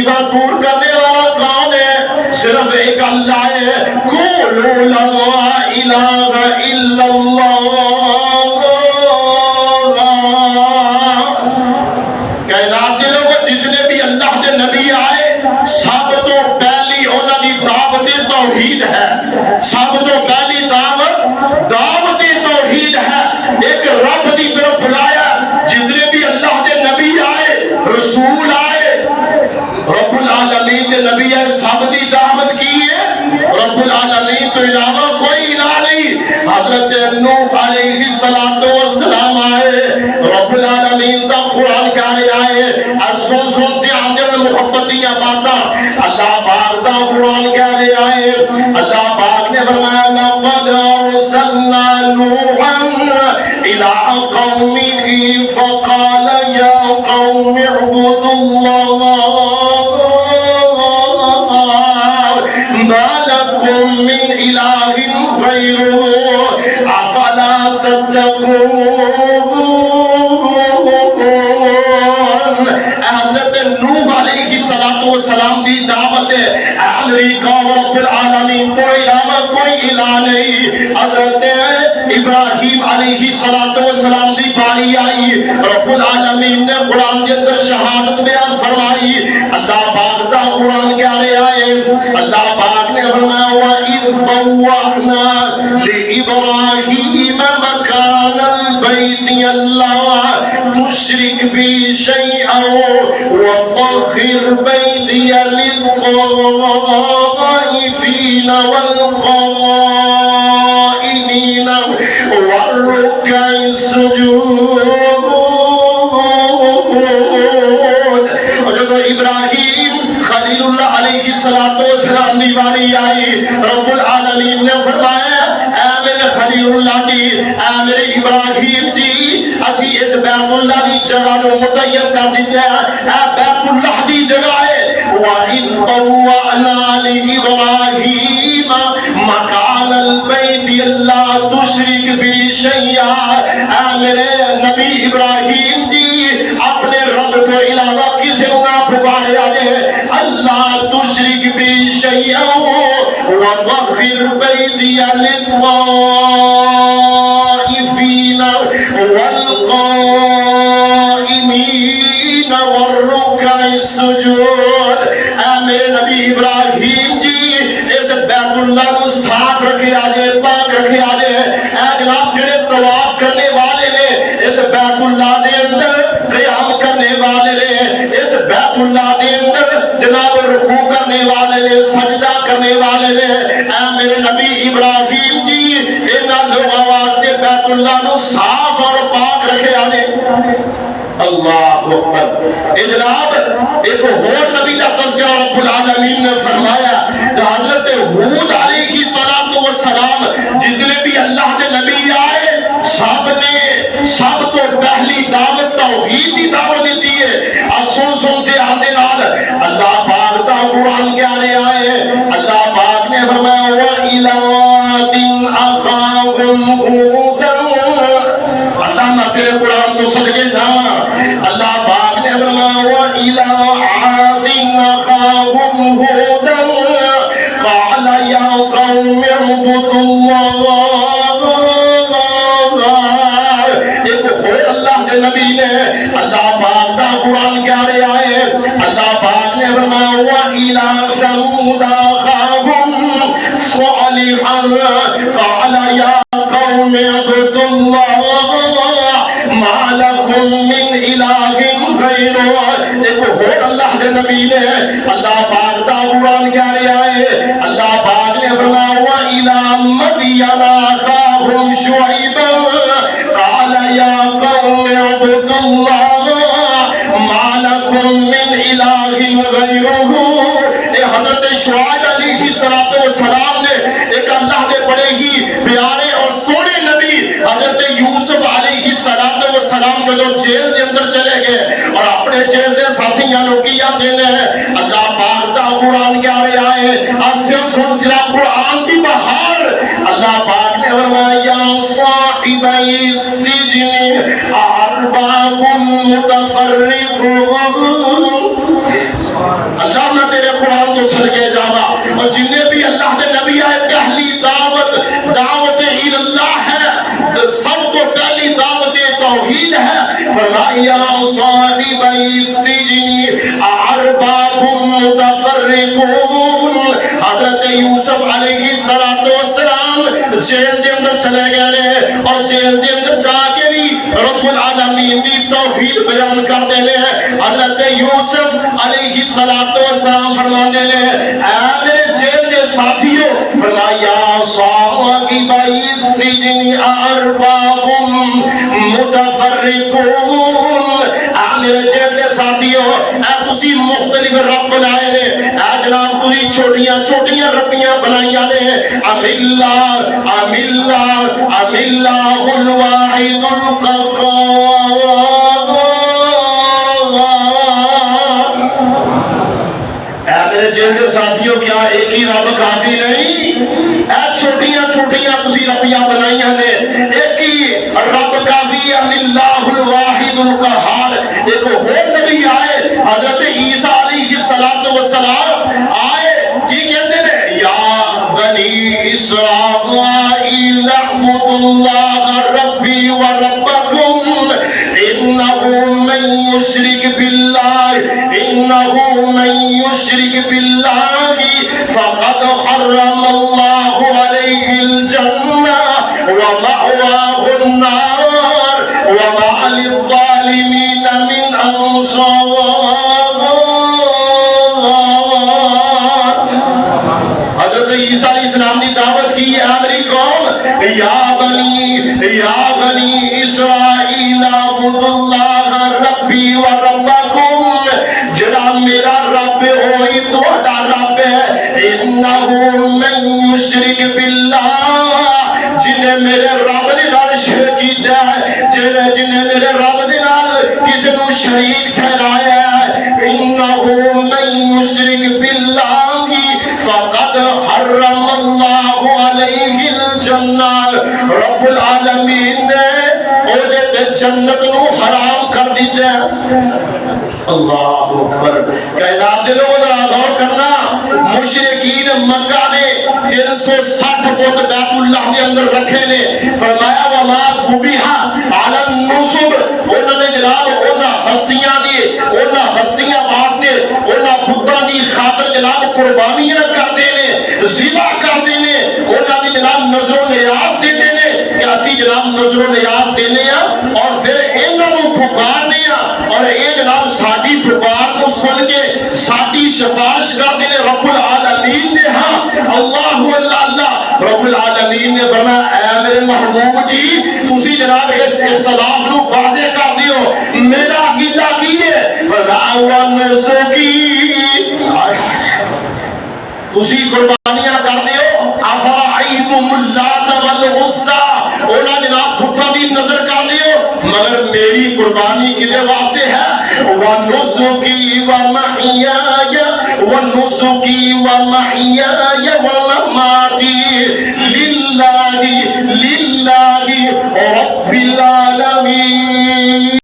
تکلیفاں دور کرنے والا کون ہے؟ صرف ایک اللہ ہے. قولوا لا الہ الا اللہ. کائنات کے لوگوں جتنے بھی اللہ کے نبی آئے سب تو پہلی انہوں دی دعوت توحید ہے. سب تو پہلی دعوت توحید ہے. ایک رب دی طرف بلایا. جتنے بھی اللہ کے نبی آئے رسول آئے رب العالمین کے نبی آئے سب دی دعوت کی ہے رب العالمین تو علاوہ کوئی الہ نہیں. حضرت نوح علیہ السلام آئے رب العالمین دا قرآن کہنے آئے. اور سن دھیان دے محبتیاں باتاں اللہ پاک دا قرآن کہنے آئے. اللہ پاک نے فرمایا لقد ارسلنا نوحا الى قومه فقال یا قوم اعبدوا اللہ ما لکم من الہ غیرہ افلا تتقون. حضرت نوح علیہ السلام دی دعوت ہے میری قوم رب العالمین تو علاوہ کوئی الہ نہیں. حضرت ابراہیم علیہ السلام دی باری آئی رب العالمین نے قرآن کے اندر شہادت بیان فرمائی. اللہ پاک دا قرآن کیا رہے آئے. اللہ پاک نے فرمایا وَإِذْ بَوَّأْنَا لِإِبْرَاهِيمَ مَكَانَ الْبَيْتِ أَلَّا تُشْرِكْ بِي شَيْئًا وَطَهِّرْ بَيْتِيَ لِلطَّائِفِينَ وَالْقَائِمِينَ وَالرُّكَّعِ السُّجُودِ. اور جب ابراہیم خلیل اللہ علیہ السلام دی باری آئی رب العالمین نے فرمایا اے میرے خلیل اللہ جی اے میرے ابراہیم جی اسی اس بیت اللہ دی جگہ نو متعین کر دیتے ہیں. اے بیت اللہ دی جگہ ہے وَإِذْ بَوَّأْنَا لِإِبْرَاهِيمَ مَكَانَ الْبَيْتِ أَلَّا تُشْرِكْ بِي شَيْئًا. اے میرے نبی ابراہیم جی اپنے رب کو علاوہ کسی کو نہ پکارے آجے. اللہ تشرک بی شیئا وطہر بیتی للطائفین والقائمین والرکع السجود. اے میرے نبی ابراہیم جی اس بیت اللہ کو صاف رکھے آجے پاک رکھے آجے. اے جناب جڑے طواف کرنے والے نے اس بیت اللہ دے اندر قیام کرنے والے نے اس بیت اللہ دے اندر جناب رکوع کرنے والے نے سجدہ کرنے والے نے. اے میرے نبی ابراہیم جی انہاں لوگاں واسطے بیت اللہ نو صاف اور پاک رکھے آجے. اللہ اکبر. اے جناب ایک اور نبی دا تذکرہ رب العالمین نے فرمایا. حضرت ہود علیہ السلام جتنے بھی اللہ کے نبی آئے سب تو پہلی دعوت توحید کی دعوت دیتی ہے. اور سنتے آدھے نال اللہ پاک دا قرآن کیا رہے آئے. اللہ پاک نے فرمایا وَإِلَىٰ عَادٍ أَخَاهُمْ هُودًا. اللہ میں تیرے قرآن تو صدقے جاواں. اللہ پاک نے فرمایا وَإِلَىٰ عَادٍ أَخَاهُمْ هُودًا قَالَ يَا قَوْمِ اعْبُدُوا اللَّهَ. نبی نے اللہ پاک دا قرآن کیا رہے آئے. اللہ پاک نے فرمایا وَإِلَىٰ ثَمُودَ أَخَاهُمْ صَالِحًا قَالَ يَا قَوْمِ اعْبُدُوا اللَّهَ مَا لَكُم مِّنْ إِلَٰهٍ غَيْرُهُ. ایک اور اللہ کے نبی نے اللہ پاک دا قرآن کیا رہے آئے. اللہ پاک نے فرمایا وَإِلَىٰ مَدْيَنَ أَخَاهُمْ شُعَيْبًا قَالَ يَا قَوْمِ اعْبُدُوا اللَّهَ مَا لَكُم مِّنْ إِلَٰهٍ غَيْرُهُ. اے حضرت شعیب علیہ السلام نے ایک اللہ کے بڑے ہی پیارے اور سونے نبی حضرت یوسف علیہ السلام جو جیل کے اندر چلے گئے اور اپنے جیل کے ساتھیاں نو کیا دینے اللہ پاک دا قرآن کیا رہے آئے. آسیم سن جرا قرآن کی بہار. اللہ پاک نے فرمایا یا صاحبی السجن ارباب متفرقون. اللہ میں تیرے قرآن تو صدقے جانا، اور جنہیں بھی اللہ کے نبی آئے پہلی دعوت دعوت اللہ ہے، سب تو پہلی دعوت توحید ہے۔ فرمایا صاحبی السجن ارباب متفرقون، حضرت یوسف علیہ السلام جیل دے اندر چلے گئے اور جیل دے اندر جا کے بھی رب العالمین دی توحید بیان کر دینے ہیں۔ حضرت یوسف علیہ السلام فرمانے لے اے میرے جیل دے ساتھیوں، فرمایا صاحبی السجن ارباب متفرقون، اے میرے جیل دے ساتھیوں، اے تسی مختلف رب بنائے نے، اے جناب تسی چھوٹیاں چھوٹیاں ربیاں بنائیاں نے، ام اللہ الواحد القہار، اے میرے جیل کے ساتھیوں کیا ایک ہی رب کافی نہیں؟ اے چھوٹیاں چھوٹیاں تسی ربیاں بنائیاں نے، ایک ہی رب کافی، ام اللہ الواحد القہار۔ ایک اور نبی آئے حضرت عیسیٰ علیہ السلام آئے، کی کہتے ہیں یا بنی اسرائیل اعبدوا اللہ ربی و ربکم انہو من یشرک باللہ فقد حرم اللہ علیہ الجنہ ومأواہ النار وما للظالمین من انصار۔ حضرت عیسیٰ علیہ السلام دی دعوت کی ہے میری قوم، یا بنی اسرائیل اعبدوا اللہ ربی و ربکم، جڑا میرا رب ہوئی تہاڈا رب ہے، انہو من یشرک باللہ، جنہیں میرے رب دے نال شرک کیتا ہے، جنہیں میرے رب دے نال کسی نو شریک ٹھہرایا ہے، انہو من یشرک باللہ فقد حرم اللہ علیہ الجنہ، رب العالمین نے عہدے جنت نو حرام کر دیتا ہے۔ اللہ اکبر، کائنات دے لوگ ذرا غور کرنا، مشرکین مکہ نے 360 بت بیت اللہ دے اندر رکھے نے، فرمایا وما ذبح علی النصب، انہوں نے جناب انہاں ہستیاں دی انہاں ہستیاں واسطے انہاں بتاں دی خاطر جناب قربانیاں کرتے نے، ذبح کرتے نے، انہاں دی جناب نظر و نیاز دینے نے کہ اسی جناب نظر و نیاز دینے ہیں اور پھر انہاں نو پکارنے ہیں، اور اے جناب ساڈی پکار کو سن کے ساڈی سفارش کرتے نے رب العالمین نے۔ ہاں اللہ اللہ، رب العالمین نے فرمایا اے میرے محبوب جی تسی جناب اس اختلاف نو واضح کر دیو، میرا عقیدہ کی ہے، فرمایا ونسکی، تسی قربانیاں کر دیو، افرائیتم اللات والعزیٰ، اونا جناب بھٹا دی نظر کر دیو، مگر میری قربانی کدے واسطے ہے، وَنُسُكِي وَمَحْيَايَ وَمَمَاتِي لِلَّهِ رَبِّ الْعَالَمِينَ۔